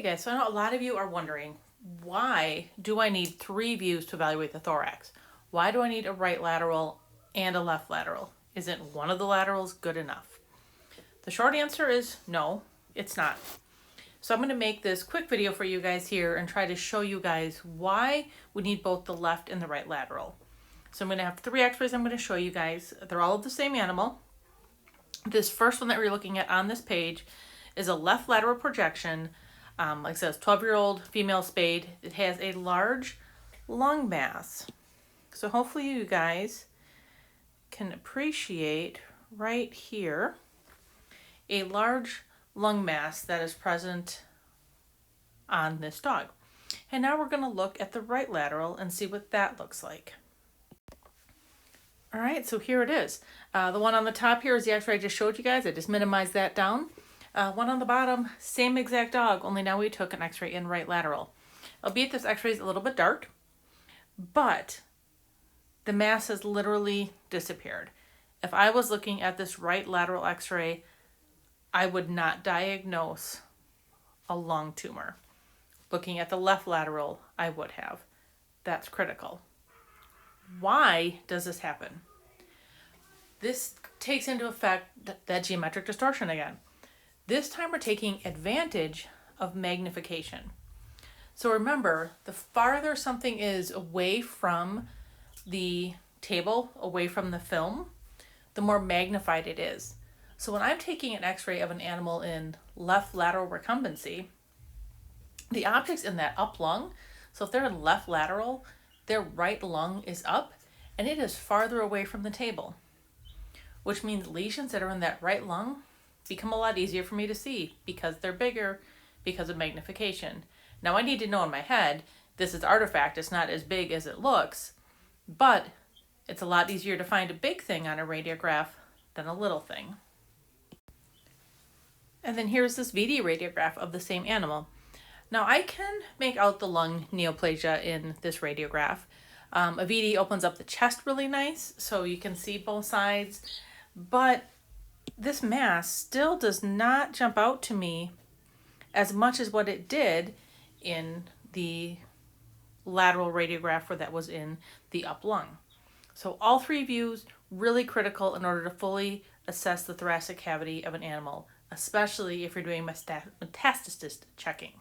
Hey guys, so I know a lot of you are wondering, why do I need 3 views to evaluate the thorax? Why do I need a right lateral and a left lateral? Isn't one of the laterals good enough? The short answer is no, it's not. So I'm going to make this quick video for you guys here and try to show you guys why we need both the left and the right lateral. So I'm going to have 3 x-rays I'm going to show you guys. They're all of the same animal. This first one that we're looking at on this page is a left lateral projection. Like it says, 12-year-old female spayed. It has a large lung mass. So hopefully you guys can appreciate right here a large lung mass that is present on this dog. And now we're going to look at the right lateral and see what that looks like. All right, so here it is. The one on the top here is the x-ray I just showed you guys. I just minimized that down. One on the bottom, same exact dog, only now we took an x-ray in right lateral. Albeit this x-ray is a little bit dark, but the mass has literally disappeared. If I was looking at this right lateral x-ray, I would not diagnose a lung tumor. Looking at the left lateral, I would have. That's critical. Why does this happen? This takes into effect that geometric distortion again. This time we're taking advantage of magnification. So remember, the farther something is away from the table, away from the film, the more magnified it is. So when I'm taking an x-ray of an animal in left lateral recumbency, the object's in that up lung. So if they're in left lateral, their right lung is up and it is farther away from the table, which means lesions that are in that right lung become a lot easier for me to see because they're bigger because of magnification. Now I need to know in my head, this is artifact, it's not as big as it looks, but it's a lot easier to find a big thing on a radiograph than a little thing. And then here's this VD radiograph of the same animal. Now I can make out the lung neoplasia in this radiograph. A VD opens up the chest really nice, so you can see both sides, but this mass still does not jump out to me as much as what it did in the lateral radiograph where that was in the up lung. So all 3 views really critical in order to fully assess the thoracic cavity of an animal, especially if you're doing metastasis checking.